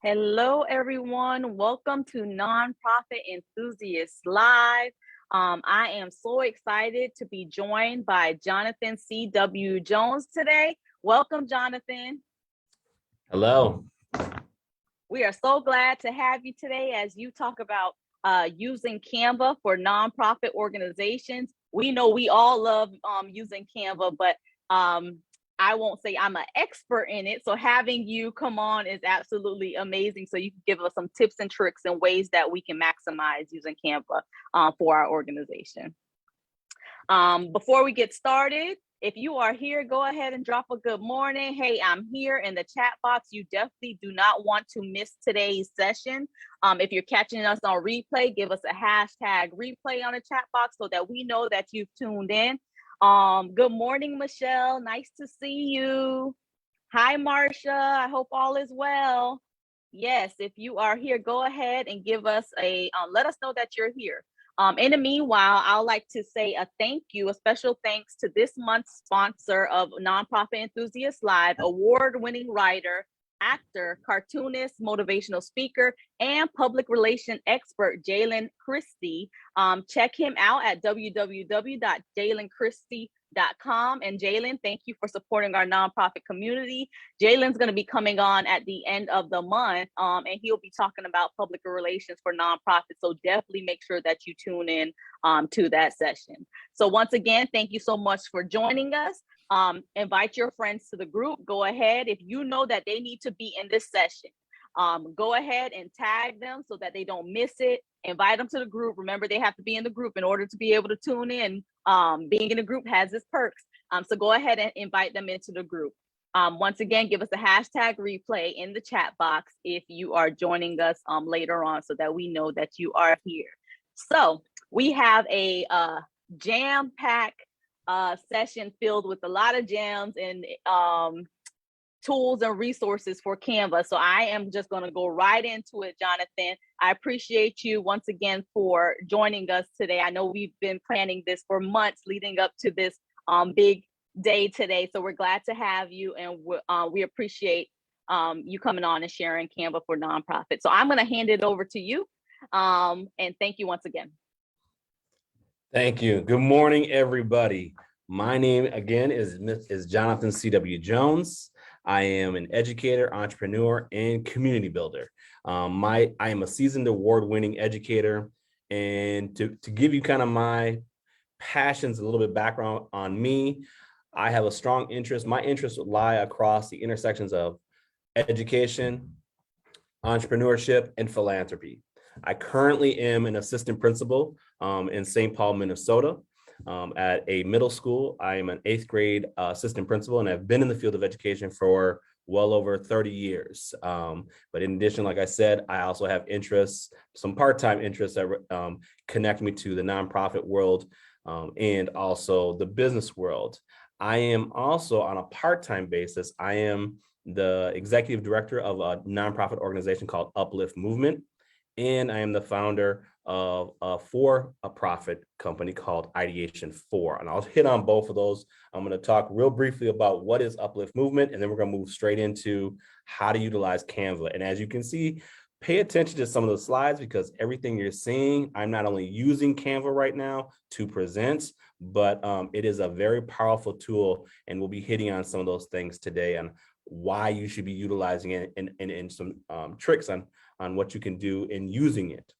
Hello, everyone. Welcome to Nonprofit Enthusiasts Live. I am so excited to be joined by Johnathon C.W. Jones today. Welcome, Johnathon. Hello. We are so glad to have you today as you talk about using Canva for nonprofit organizations. We know we all love using Canva, but I won't say I'm an expert in it. So having you come on is absolutely amazing. So you can give us some tips and tricks and ways that we can maximize using Canva for our organization. Before we get started, if you are here, go ahead and drop a good morning. Hey, I'm here in the chat box. You definitely do not want to miss today's session. If you're catching us on replay, give us a hashtag replay on the chat box so that we know that you've tuned in. Good morning, Michelle. Nice to see you. Hi, Marcia. I hope all is well. Yes, if you are here, go ahead and give us let us know that you're here. In the meanwhile, I'd like to say a thank you, a special thanks to this month's sponsor of Nonprofit Enthusiast Live, award-winning writer, actor, cartoonist, motivational speaker, and public relation expert, Jalen Christie. Check him out at www.jalenchristie.com. And Jalen, thank you for supporting our nonprofit community. Jalen's going to be coming on at the end of the month, and he'll be talking about public relations for nonprofits. So definitely make sure that you tune in to that session. So once again, thank you so much for joining us. Invite your friends to the group. Go ahead. If you know that they need to be in this session, go ahead and tag them so that they don't miss it. Invite them to the group. Remember, they have to be in the group in order to be able to tune in. Being in a group has its perks. So go ahead and invite them into the group. Once again, give us a hashtag replay in the chat box if you are joining us later on so that we know that you are here. So we have a jam-packed session filled with a lot of gems and tools and resources for Canva. So I am just going to go right into it, Johnathon. I appreciate you once again for joining us today. I know we've been planning this for months leading up to this big day today. So we're glad to have you, and we appreciate you coming on and sharing Canva for nonprofit. So I'm going to hand it over to you, and thank you once again. Thank you. Good morning, everybody. My name again is Johnathon C.W. Jones. I am an educator, entrepreneur, and community builder. I am a seasoned award-winning educator, and to give you kind of my passions, a little bit background on me, I have a strong interest. My interests lie across the intersections of education, entrepreneurship, and philanthropy. I currently am an assistant principal in St. Paul, Minnesota. At a middle school. I am an 8th grade assistant principal, and I've been in the field of education for well over 30 years. But in addition, like I said, I also have interests, some part-time interests that connect me to the nonprofit world and also the business world. I am also on a part-time basis, I am the executive director of a nonprofit organization called UpLIFT Movement. And I am the founder of a for-profit company called Ideation 4. And I'll hit on both of those. I'm going to talk real briefly about what is UpLIFT Movement, and then we're going to move straight into how to utilize Canva. And as you can see, pay attention to some of the slides because everything you're seeing, I'm not only using Canva right now to present, but it is a very powerful tool, and we'll be hitting on some of those things today and why you should be utilizing it and some tricks on what you can do in using it.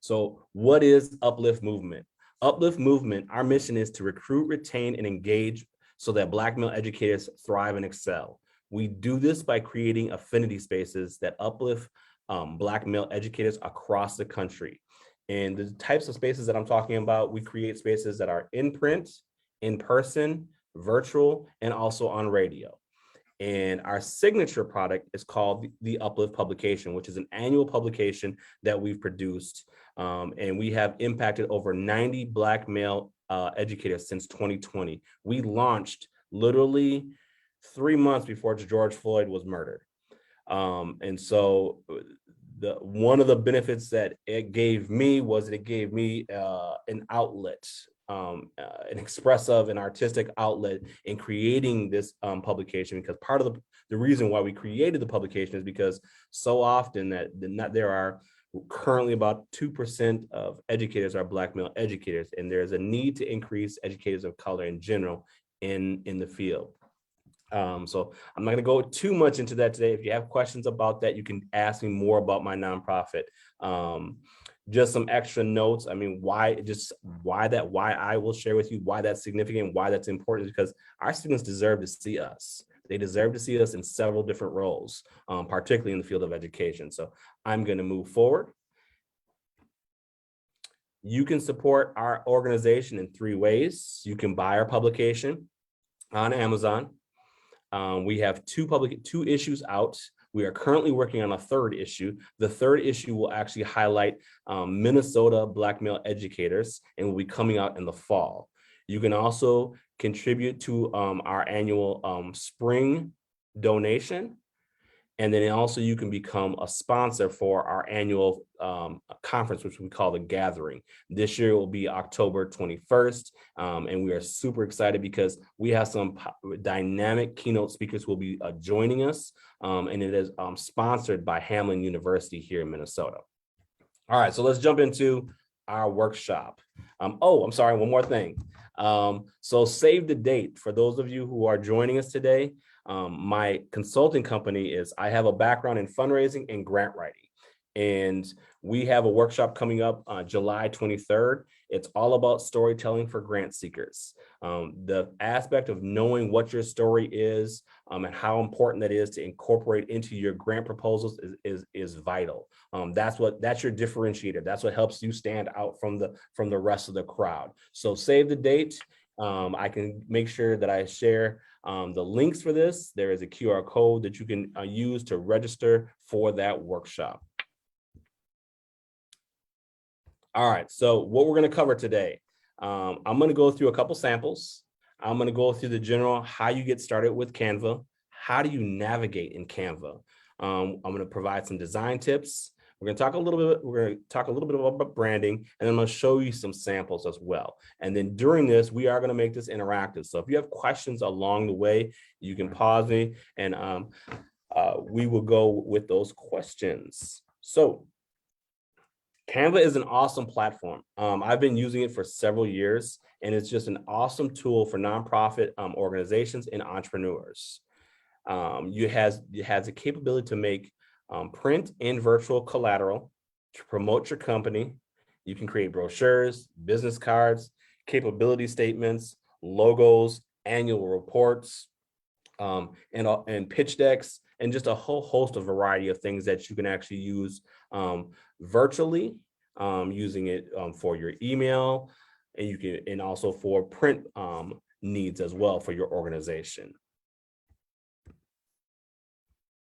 So what is UpLIFT Movement? UpLIFT Movement, our mission is to recruit, retain, and engage so that Black male educators thrive and excel. We do this by creating affinity spaces that uplift Black male educators across the country. And the types of spaces that I'm talking about, we create spaces that are in print, in person, virtual, and also on radio. And our signature product is called the UpLIFT publication, which is an annual publication that we've produced. And we have impacted over 90 Black male educators since 2020. We launched literally 3 months before George Floyd was murdered. And so one of the benefits that it gave me was that it gave me an outlet, an expressive and artistic outlet in creating this publication, because part of the reason why we created the publication is because so often that there are currently about 2% of educators are Black male educators, and there's a need to increase educators of color in general in the field. So I'm not going to go too much into that today. If you have questions about that, you can ask me more about my nonprofit. Just some extra notes. I mean, why I will share with you why that's significant, why that's important, because our students deserve to see us. They deserve to see us in several different roles, particularly in the field of education. So I'm going to move forward. You can support our organization in 3 ways. You can buy our publication on Amazon. We have 2 issues out. We are currently working on a 3rd issue. The 3rd issue will actually highlight Minnesota Black male educators and will be coming out in the fall. You can also contribute to our annual spring donation. And then also you can become a sponsor for our annual conference, which we call the Gathering. This year will be October 21st. And we are super excited because we have some dynamic keynote speakers who will be joining us. And it is sponsored by Hamline University here in Minnesota. All right, so let's jump into our workshop. Oh, I'm sorry, one more thing. So save the date for those of you who are joining us today. My consulting company I have a background in fundraising and grant writing. And we have a workshop coming up on July 23rd. It's all about storytelling for grant seekers. The aspect of knowing what your story is and how important that is to incorporate into your grant proposals is vital. That's your differentiator. That's what helps you stand out from the rest of the crowd. So save the date. I can make sure that I share the links for this. There is a QR code that you can use to register for that workshop. All right, so what we're going to cover today, I'm going to go through a couple samples. I'm going to go through the general how you get started with Canva. How do you navigate in Canva? I'm going to provide some design tips. We're going to talk a little bit about branding, and then I'm going to show you some samples as well. And then during this, we are going to make this interactive. So if you have questions along the way, you can pause me, and we will go with those questions. So Canva is an awesome platform. I've been using it for several years, and it's just an awesome tool for nonprofit organizations and entrepreneurs. It has the capability to make print and virtual collateral to promote your company. You can create brochures, business cards, capability statements, logos, annual reports, and pitch decks, and just a whole host of variety of things that you can actually use virtually, using it for your email, and also for print needs as well for your organization.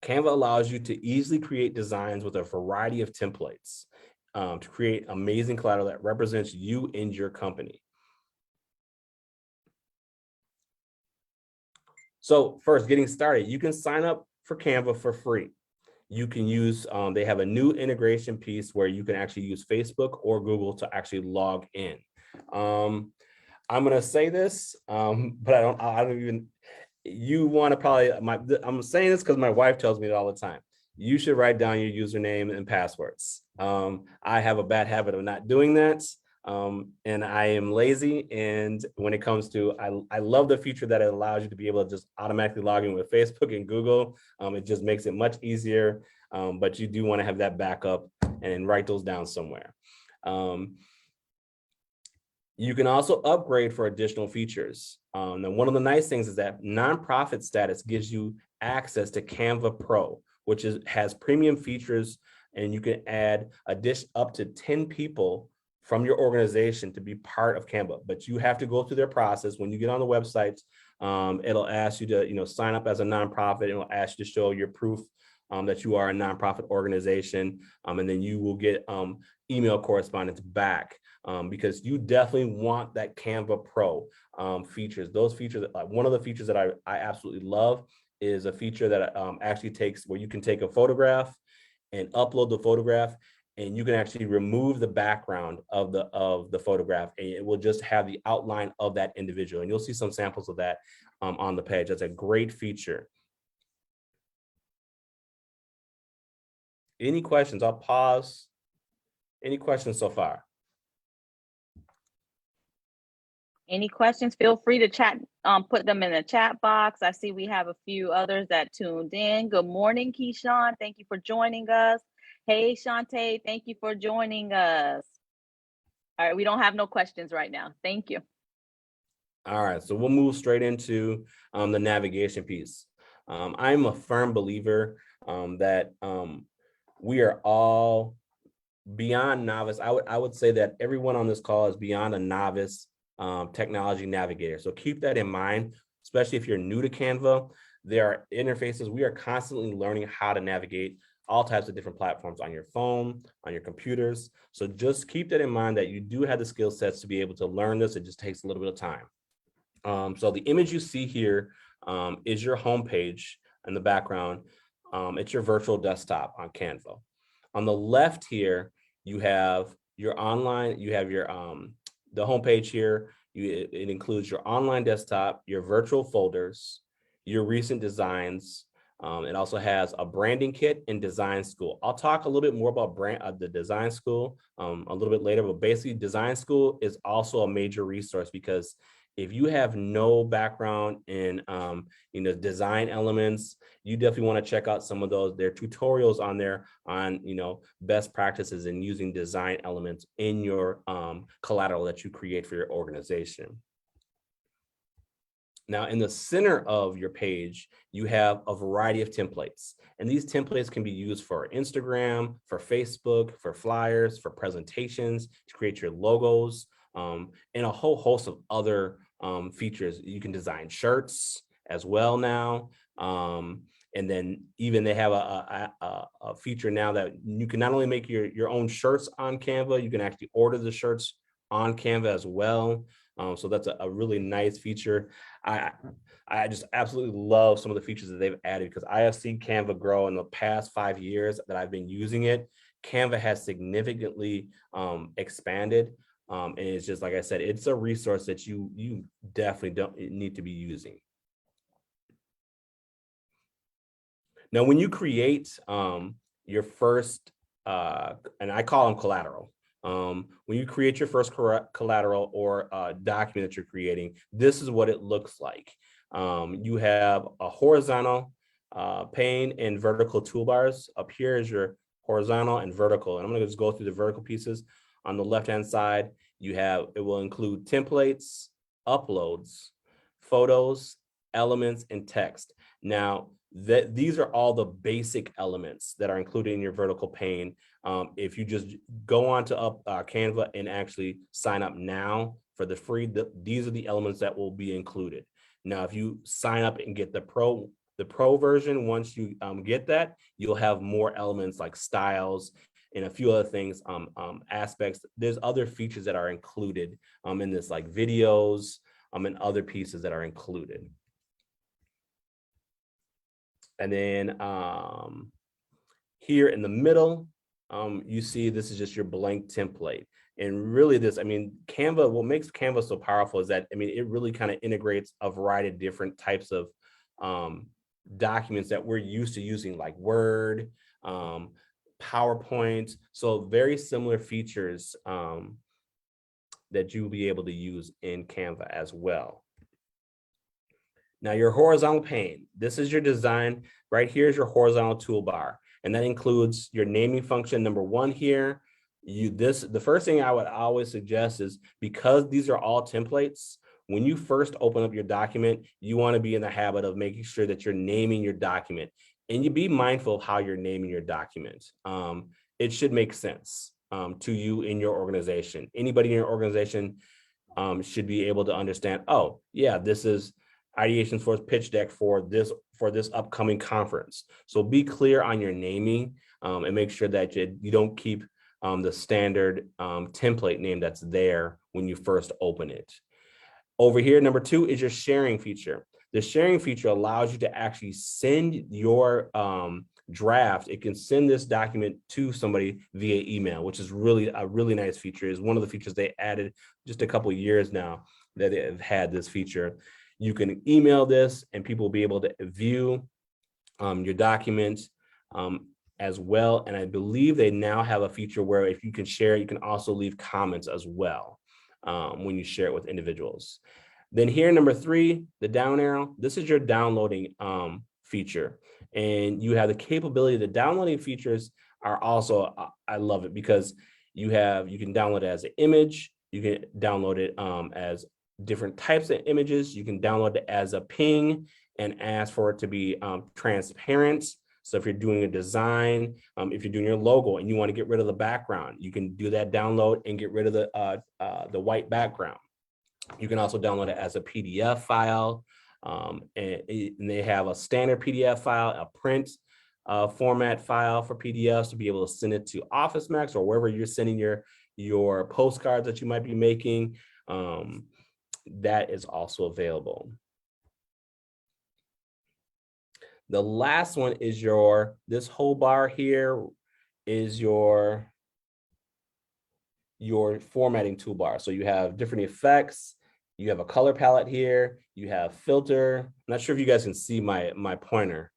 Canva allows you to easily create designs with a variety of templates to create amazing collateral that represents you and your company. So first, getting started, you can sign up for Canva for free. You can use, they have a new integration piece where you can actually use Facebook or Google to actually log in. I'm gonna say this, but I don't even, you wanna probably, I'm saying this because my wife tells me it all the time. You should write down your username and passwords. I have a bad habit of not doing that. And I am lazy. And when it comes to, I love the feature that it allows you to be able to just automatically log in with Facebook and Google. It just makes it much easier, but you do want to have that backup and write those down somewhere. You can also upgrade for additional features. Now, one of the nice things is that nonprofit status gives you access to Canva Pro, which has premium features, and you can add up to 10 people from your organization to be part of Canva, but you have to go through their process. When you get on the website, it'll ask you to, sign up as a nonprofit. It'll ask you to show your proof that you are a nonprofit organization, and then you will get email correspondence back, because you definitely want that Canva Pro features. Those features, one of the features that I absolutely love is a feature that actually takes where you can take a photograph and upload the photograph, and you can actually remove the background of the photograph, and it will just have the outline of that individual. And you'll see some samples of that on the page. That's a great feature. Any questions? I'll pause. Any questions so far? Any questions? Feel free to chat, put them in the chat box. I see we have a few others that tuned in. Good morning, Keyshawn. Thank you for joining us. Hey, Shantae, thank you for joining us. All right, we don't have no questions right now. Thank you. All right, so we'll move straight into the navigation piece. I'm a firm believer that we are all beyond novice. I would say that everyone on this call is beyond a novice technology navigator. So keep that in mind, especially if you're new to Canva. There are interfaces. We are constantly learning how to navigate all types of different platforms on your phone, on your computers. So just keep that in mind that you do have the skill sets to be able to learn this. It just takes a little bit of time. So the image you see here is your homepage in the background. It's your virtual desktop on Canva. On the left here, you have your online, you have your the homepage here. It includes your online desktop, your virtual folders, your recent designs. It also has a branding kit and design school. I'll talk a little bit more about the design school a little bit later, but basically design school is also a major resource because if you have no background in design elements, you definitely want to check out some of those. There are tutorials on there on best practices in using design elements in your collateral that you create for your organization. Now, in the center of your page, you have a variety of templates. And these templates can be used for Instagram, for Facebook, for flyers, for presentations, to create your logos, and a whole host of other features. You can design shirts as well now. And then even they have a feature now that you can not only make your own shirts on Canva, you can actually order the shirts on Canva as well. So that's a really nice feature. I just absolutely love some of the features that they've added because I have seen Canva grow in the past 5 years that I've been using it. Canva has significantly expanded. And it's just, like I said, it's a resource that you definitely don't need to be using. Now, when you create your first, and I call them collateral, when you create your first collateral or document that you're creating, this is what it looks like. You have a horizontal pane and vertical toolbars. Up here is your horizontal and vertical. And I'm going to just go through the vertical pieces. On the left-hand side, it will include templates, uploads, photos, elements, and text. Now, these are all the basic elements that are included in your vertical pane. If you just go on to Canva and actually sign up now for the free, these are the elements that will be included. Now, if you sign up and get the pro version, once you get that, you'll have more elements like styles and a few other things, aspects. There's other features that are included in this, like videos and other pieces that are included. And then here in the middle, you see this is just your blank template. And really Canva, what makes Canva so powerful is that, it really kind of integrates a variety of different types of documents that we're used to using, like Word, PowerPoint. So very similar features that you'll be able to use in Canva as well. Now, your horizontal pane, this is your design. Right here is your horizontal toolbar, and that includes your naming function. Number one here, the first thing I would always suggest is, because these are all templates, when you first open up your document, you want to be in the habit of making sure that you're naming your document, and you be mindful of how you're naming your document. It should make sense to you in your organization. Anybody in your organization should be able to understand, oh yeah, this is ideation for pitch deck for this upcoming conference. So be clear on your naming and make sure that you don't keep the standard template name that's there when you first open it. Over here, number two is your sharing feature. The sharing feature allows you to actually send your draft. It can send this document to somebody via email, which is really a really nice feature. It's one of the features they added just a couple of years now that have had this feature. You can email this and people will be able to view your document as well. And I believe they now have a feature where if you can share, you can also leave comments as well when you share it with individuals. Then here, number 3, the down arrow, this is your downloading feature. And you have the capability, the downloading features are also, I love it because you can download it as an image, you can download it as different types of images, you can download it as a ping and ask for it to be transparent. So if you're doing a design, if you're doing your logo and you want to get rid of the background, you can do that download and get rid of the white background. You can also download it as a PDF file, and they have a standard PDF file, a print format file for PDFs to be able to send it to Office Max or wherever you're sending your postcards that you might be making. That is also available. The last one is this whole bar here is your formatting toolbar. So you have different effects, you have a color palette here, you have filter. I'm not sure if you guys can see my pointer.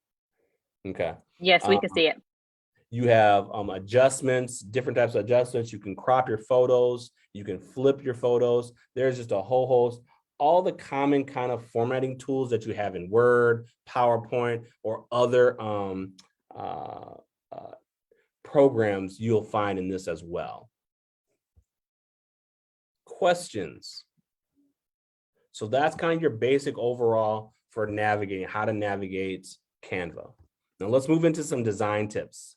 Okay. Yes, we can see it. You have adjustments, different types of adjustments. You can crop your photos, you can flip your photos. There's just a whole host. All the common kind of formatting tools that you have in Word, PowerPoint, or other programs you'll find in this as well. Questions? So that's kind of your basic overall for navigating, how to navigate Canva. Now let's move into some design tips.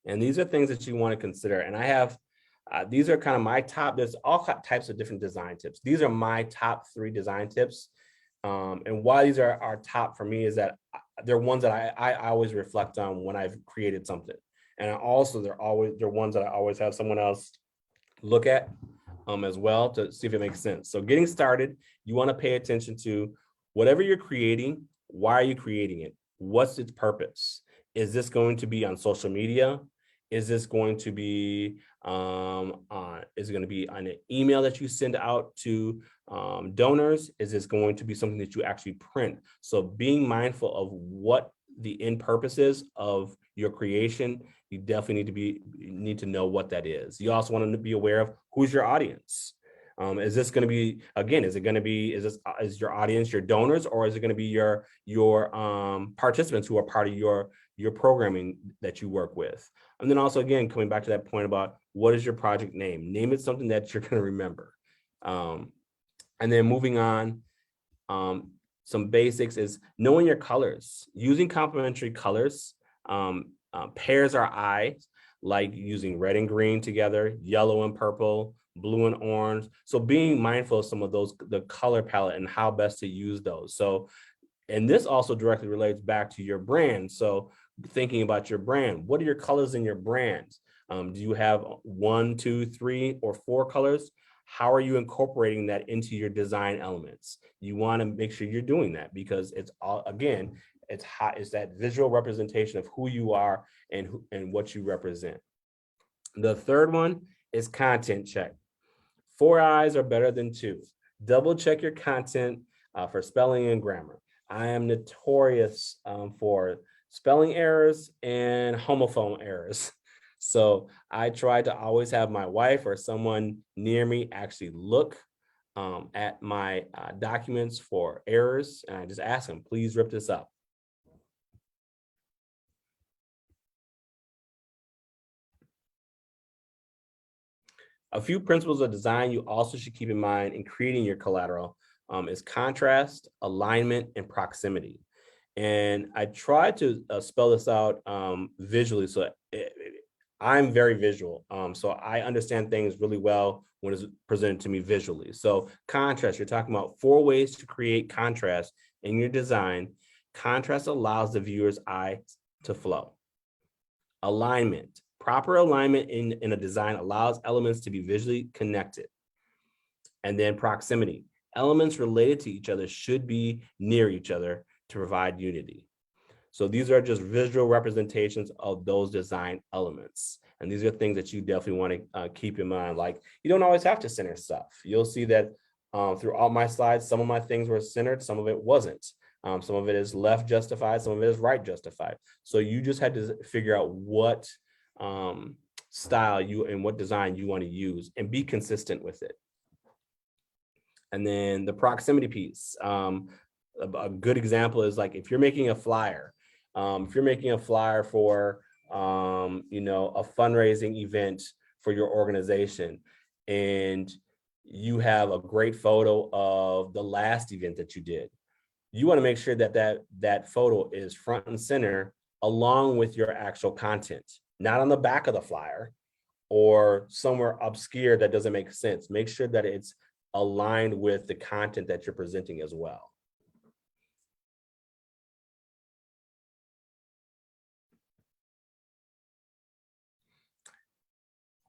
And these are things that you want to consider. And I have, these are kind of my top, there's all types of different design tips. These are my top 3 design tips. And why these are top for me is that they're ones that I always reflect on when I've created something. And also they're ones that I always have someone else look at as well to see if it makes sense. So getting started, you want to pay attention to whatever you're creating. Why are you creating it? What's its purpose? Is this going to be on social media? Is this going to be is it going to be on an email that you send out to donors? Is this going to be something that you actually print? So being mindful of what the end purpose is of your creation, you definitely need to know what that is. You also want to be aware of who's your audience. Is this going to be, again, is your audience your donors, or is it going to be your participants who are part of your programming that you work with? And then also, again, coming back to that point about what is your project name? Name it something that you're going to remember. And then moving on, some basics is knowing your colors, using complementary colors, pairs our eyes, like using red and green together, yellow and purple, blue and orange. So being mindful of some of those, the color palette and how best to use those. So, and this also directly relates back to your brand. So thinking about your brand, what are your colors in your brand? Do you have 1, 2, 3, or 4 colors? How are you incorporating that into your design elements? You want to make sure you're doing that because it's all, again, it's that visual representation of who you are and what you represent. The third one is content check. 4 eyes are better than 2. Double check your content for spelling and grammar. I am notorious for spelling errors and homophone errors. So I try to always have my wife or someone near me actually look at my documents for errors. And I just ask them, please rip this up. A few principles of design you also should keep in mind in creating your collateral is contrast, alignment, and proximity. And I try to spell this out visually. So I'm very visual. So I understand things really well when it's presented to me visually. So contrast, you're talking about 4 ways to create contrast in your design. Contrast allows the viewer's eye to flow. Alignment. Proper alignment in a design allows elements to be visually connected. And then proximity. Elements related to each other should be near each other to provide unity. So these are just visual representations of those design elements. And these are things that you definitely want to keep in mind. Like, you don't always have to center stuff. You'll see that through all my slides, some of my things were centered, some of it wasn't. Some of it is left justified, some of it is right justified. So you just had to figure out what style and what design you want to use and be consistent with it. And then the proximity piece. A good example is like if you're making a flyer, for a fundraising event for your organization, and you have a great photo of the last event that you did, you want to make sure that photo is front and center along with your actual content, not on the back of the flyer or somewhere obscure that doesn't make sense. Make sure that it's aligned with the content that you're presenting as well.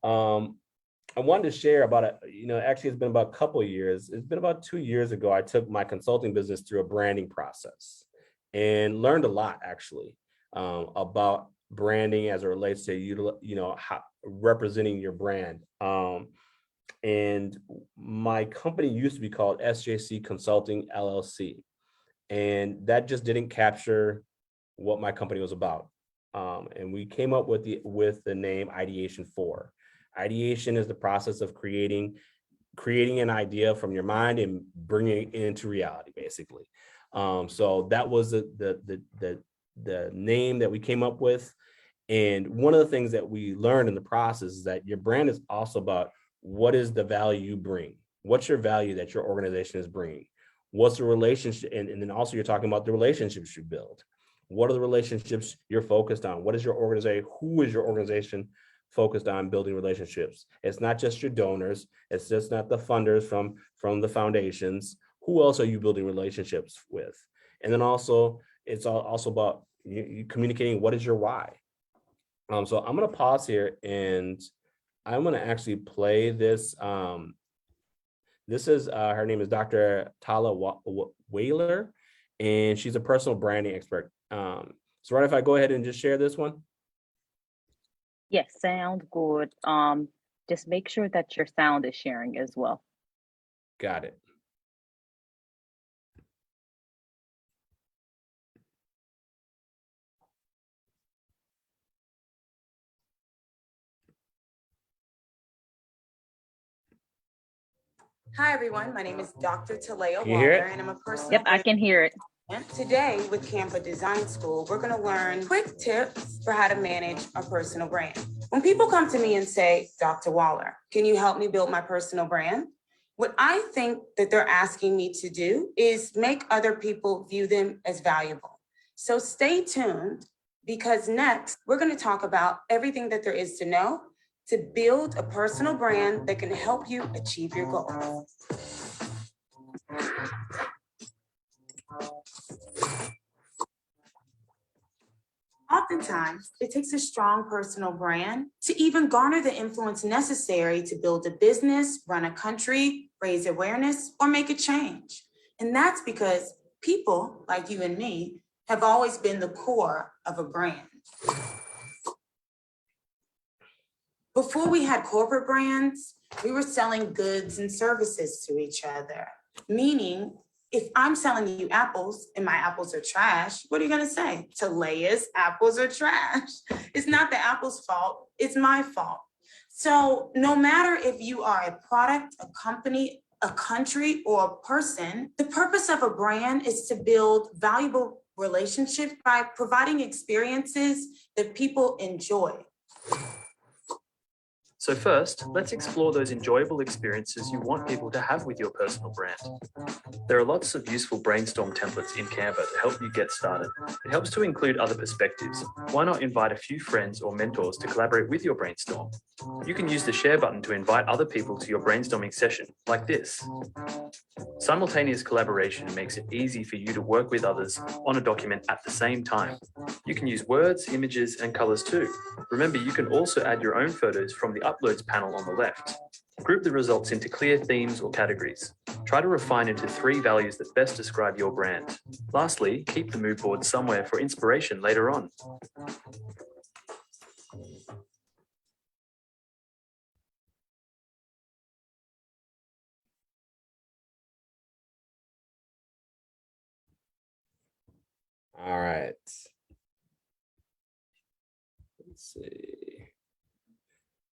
I wanted to share about actually it's been about a couple of years. It's been about 2 years ago. I took my consulting business through a branding process and learned a lot actually about branding as it relates to how representing your brand. And my company used to be called SJC Consulting LLC, and that just didn't capture what my company was about. And we came up with the name Ideation 4. Ideation is the process of creating an idea from your mind and bringing it into reality, basically. So that was the name that we came up with. And one of the things that we learned in the process is that your brand is also about what is the value you bring? What's your value that your organization is bringing? What's the relationship? And then also you're talking about the relationships you build. What are the relationships you're focused on? What is your organization? Who is your organization focused on building relationships? It's not just your donors. It's just not the funders from the foundations. Who else are you building relationships with? And then also, it's also about you communicating what is your why. So I'm going to pause here and I'm going to actually play this. This is her name is Dr. Tala Whaler, and she's a personal branding expert. So right, if I go ahead and just share this one. Yes, sound good. Just make sure that your sound is sharing as well. Got it. Hi, everyone. My name is Dr. Talea Can you hear Waller, it? and I'm a personal Yep, I can hear it. Today with Canva Design School, we're going to learn quick tips for how to manage a personal brand. When people come to me and say, Dr. Waller, can you help me build my personal brand? What I think that they're asking me to do is make other people view them as valuable. So stay tuned, because next we're going to talk about everything that there is to know to build a personal brand that can help you achieve your goals. Oftentimes, it takes a strong personal brand to even garner the influence necessary to build a business, run a country, raise awareness, or make a change. And that's because people like you and me have always been the core of a brand. Before we had corporate brands, we were selling goods and services to each other, meaning if I'm selling you apples and my apples are trash, what are you going to say? Talea's apples are trash. It's not the apple's fault. It's my fault. So no matter if you are a product, a company, a country, or a person, the purpose of a brand is to build valuable relationships by providing experiences that people enjoy. So first, let's explore those enjoyable experiences you want people to have with your personal brand. There are lots of useful brainstorm templates in Canva to help you get started. It helps to include other perspectives. Why not invite a few friends or mentors to collaborate with your brainstorm? You can use the share button to invite other people to your brainstorming session, like this. Simultaneous collaboration makes it easy for you to work with others on a document at the same time. You can use words, images, and colors too. Remember, you can also add your own photos from the Uploads panel on the left. Group the results into clear themes or categories. Try to refine into 3 values that best describe your brand. Lastly, keep the mood board somewhere for inspiration later on. All right. Let's see.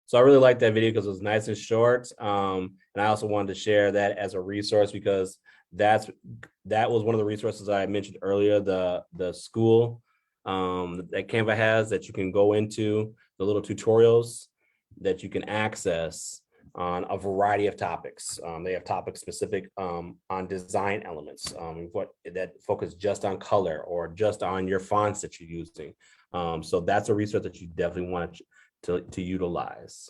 So I really liked that video because it was nice and short. And I also wanted to share that as a resource because that was one of the resources I mentioned earlier, the school that Canva has that you can go into, the little tutorials that you can access on a variety of topics. They have topic specific on design elements, what that focus just on color or just on your fonts that you're using. So that's a resource that you definitely want to utilize.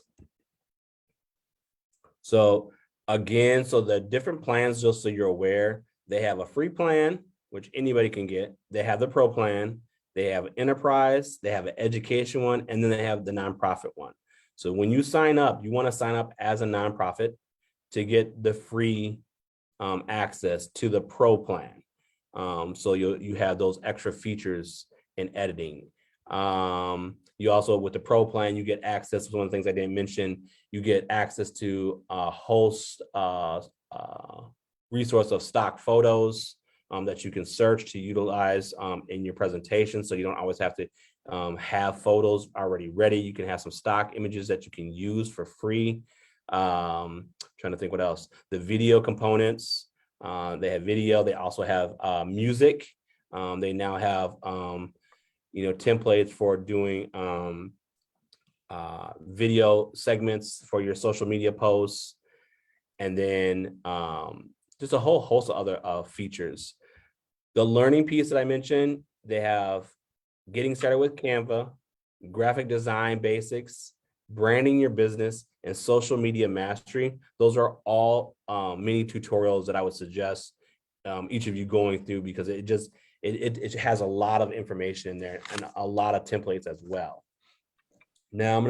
So again, so the different plans, just so you're aware, they have a free plan, which anybody can get. They have the pro plan, they have enterprise, they have an education one, and then they have the nonprofit one. So when you sign up, you want to sign up as a nonprofit to get the free access to the pro plan. So you have those extra features in editing. You also, with the pro plan, you get access, one of the things I didn't mention, you get access to a host resource of stock photos that you can search to utilize in your presentation. So you don't always have to have photos already ready. You can have some stock images that you can use for free. Trying to think what else. The video components, they have video. They also have music. They now have templates for doing video segments for your social media posts, and then just a whole host of other features. The learning piece that I mentioned, they have getting started with Canva, graphic design basics, branding your business, and social media mastery. Those are all mini tutorials that I would suggest each of you going through, because it has a lot of information in there and a lot of templates as well. Now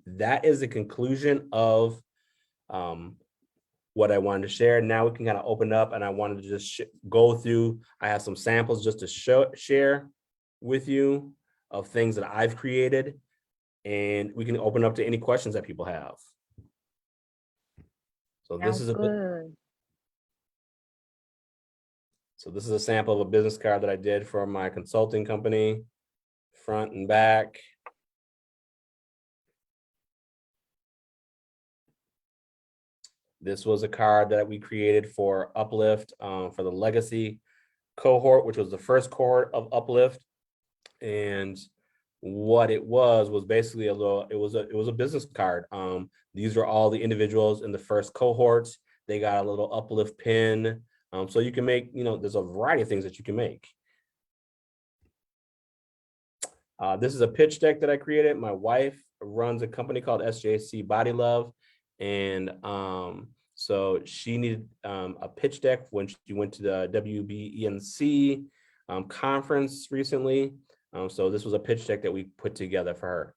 that is the conclusion of what I wanted to share. Now we can kind of open up, and I wanted to just go through. I have some samples just to share with you of things that I've created, and we can open up to any questions that people have. So this is this is a sample of a business card that I did for my consulting company, front and back. This was a card that we created for UpLIFT for the legacy cohort, which was the first cohort of UpLIFT. And what it was basically it was a business card. These are all the individuals in the first cohort. They got a little UpLIFT pin. So you can make, there's a variety of things that you can make. This is a pitch deck that I created. My wife runs a company called SJC Body Love. And so she needed a pitch deck when she went to the WBENC conference recently. So this was a pitch deck that we put together for her.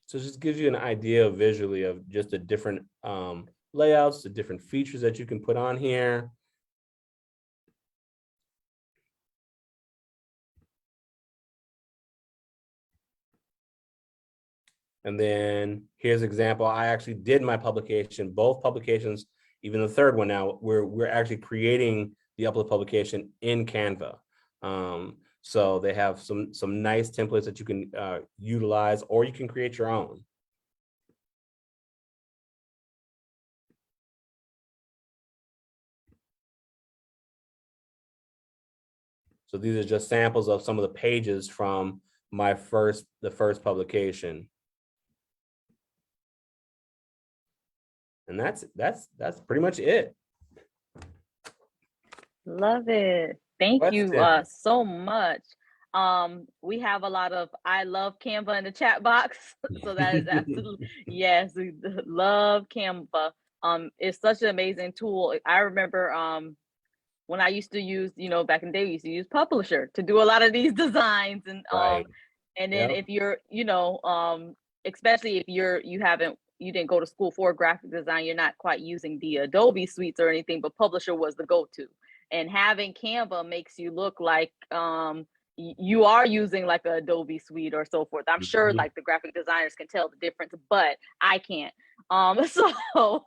So it just gives you an idea visually of just the different layouts, the different features that you can put on here. And then here's an example. I actually did my publication, both publications, even the third one now, we're actually creating the UpLIFT publication in Canva. So they have some nice templates that you can utilize, or you can create your own. So these are just samples of some of the pages from the first publication. And that's pretty much it. Love it. Thank you so much. We have a lot of I love Canva in the chat box. So that is absolutely, yes, we love Canva. It's such an amazing tool. I remember when I used to use, back in the day, we used to use Publisher to do a lot of these designs. And right. And then if you're, especially if you didn't go to school for graphic design, you're not quite using the Adobe suites or anything, but Publisher was the go-to. And having Canva makes you look like you are using like a Adobe suite or so forth. I'm sure like the graphic designers can tell the difference, but I can't. So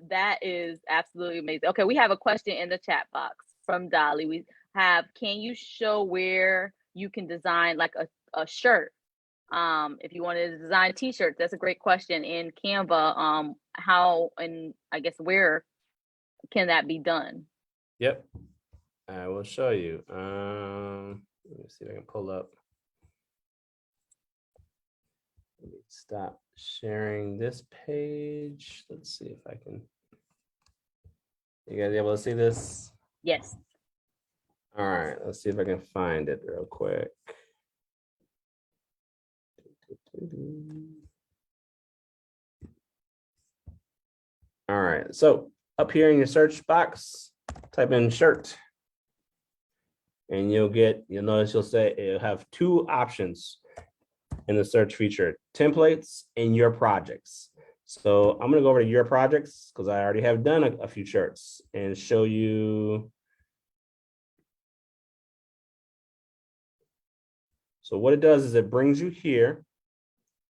that is absolutely amazing. Okay, we have a question in the chat box from Dolly. We have, can you show where you can design like a shirt? If you wanted to design t-shirts, that's a great question in Canva. How and I guess where can that be done? Yep, I will show you. Let me see if I can pull up. Let me stop sharing this page. Let's see if I can. You guys able to see this? Yes. All right, let's see if I can find it real quick. All right, so up here in your search box, type in shirt. And you'll notice it'll have two options in the search feature, templates and your projects. So I'm gonna go over to your projects because I already have done a few shirts and show you. So what it does is it brings you here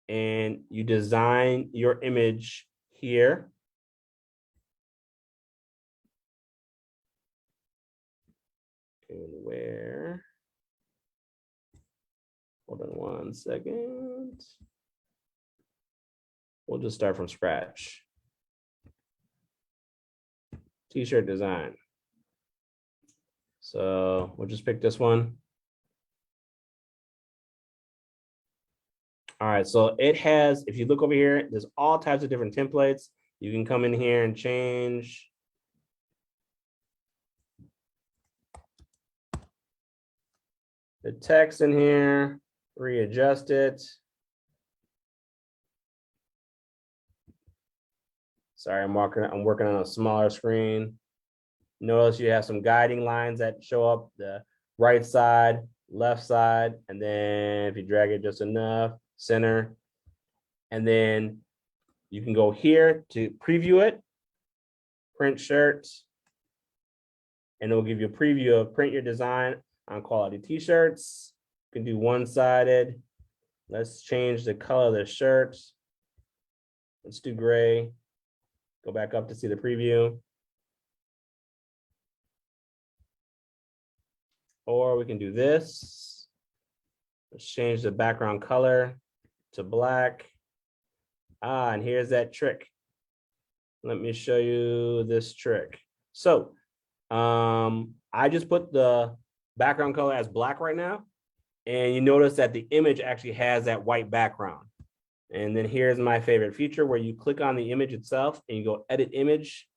and you design your image here. And where? Hold on one second. We'll just start from scratch. T-shirt design. So we'll just pick this one. All right, so it has, if you look over here, there's all types of different templates. You can come in here and change. The text in here, readjust it. Sorry, I'm working on a smaller screen. Notice you have some guiding lines that show up the right side, left side, and then if you drag it just enough, center. And then you can go here to preview it, print shirts, and it will give you a preview of print your design on quality t-shirts. You can do one-sided. Let's change the color of the shirts. Let's do gray. Go back up to see the preview. Or we can do this. Let's change the background color to black. And here's that trick. Let me show you this trick. So I just put the background color as black right now. And you notice that the image actually has that white background. And then here's my favorite feature where you click on the image itself and you go edit image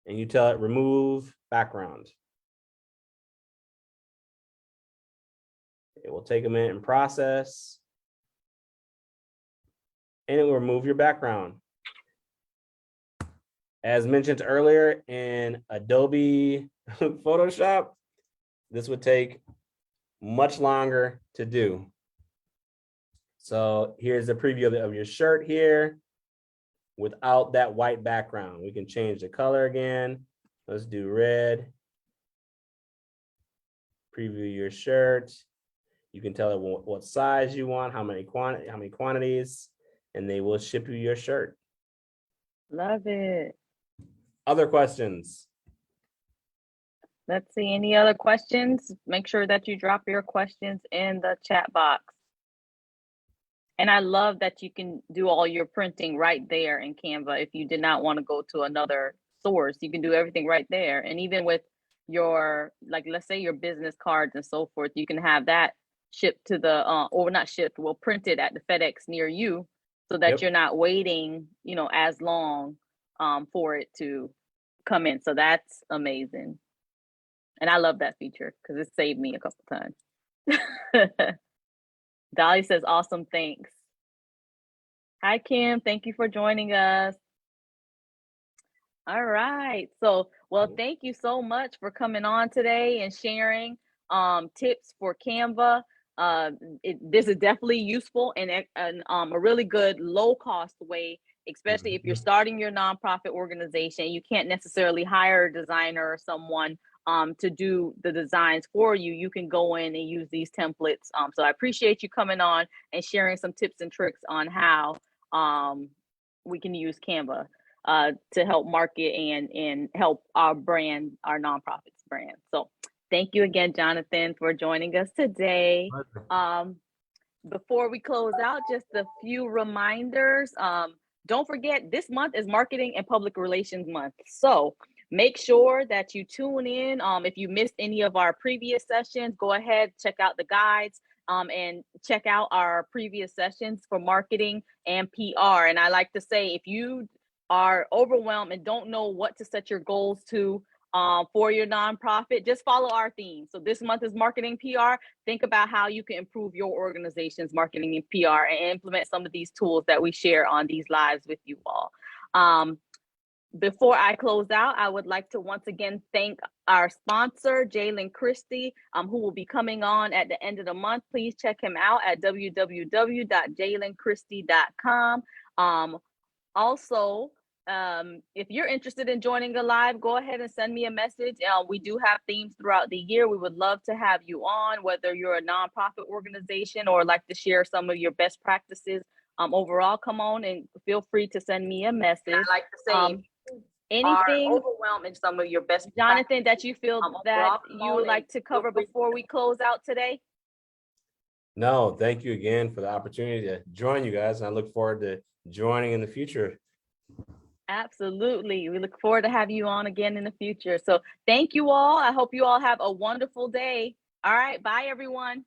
and you tell it remove background. It will take a minute and process. And it will remove your background. As mentioned earlier in Adobe Photoshop, this would take much longer to do. So here's a preview of your shirt here without that white background. We can change the color again. Let's do red. Preview your shirt. You can tell it what size you want, how many quantities, and they will ship you your shirt. Love it. Other questions? Let's see, any other questions? Make sure that you drop your questions in the chat box. And I love that you can do all your printing right there in Canva. If you did not want to go to another source, you can do everything right there. And even with your, like, let's say your business cards and so forth, you can have that shipped to the, or not shipped, well, printed at the FedEx near you so that you're not waiting, as long for it to come in. So that's amazing. And I love that feature because it saved me a couple times. Dolly says, awesome, thanks. Hi, Kim. Thank you for joining us. All right. So, well, thank you so much for coming on today and sharing tips for Canva. This is definitely useful and a really good low-cost way, especially if you're starting your nonprofit organization. You can't necessarily hire a designer or someone to do the designs for you, you can go in and use these templates. So I appreciate you coming on and sharing some tips and tricks on how we can use Canva to help market and help our brand, our nonprofits brand. So thank you again, Johnathon, for joining us today. Before we close out, just a few reminders. Don't forget, this month is Marketing and Public Relations Month. So make sure that you tune in. If you missed any of our previous sessions, go ahead, check out the guides and check out our previous sessions for marketing and PR. And I like to say, if you are overwhelmed and don't know what to set your goals to for your nonprofit, just follow our theme. So this month is marketing PR. Think about how you can improve your organization's marketing and PR and implement some of these tools that we share on these lives with you all. Before I close out, I would like to once again thank our sponsor, Jalen Christie, who will be coming on at the end of the month. Please check him out at www.jalenchristie.com. Also, if you're interested in joining a live, go ahead and send me a message. We do have themes throughout the year. We would love to have you on, whether you're a nonprofit organization or like to share some of your best practices. Overall, come on and feel free to send me a message. I like to say, anything overwhelming some of your best, Johnathon, that you feel that you would like to cover before we close out today? No, thank you again for the opportunity to join you guys. And I look forward to joining in the future. Absolutely. We look forward to have you on again in the future. So thank you all. I hope you all have a wonderful day. All right. Bye, everyone.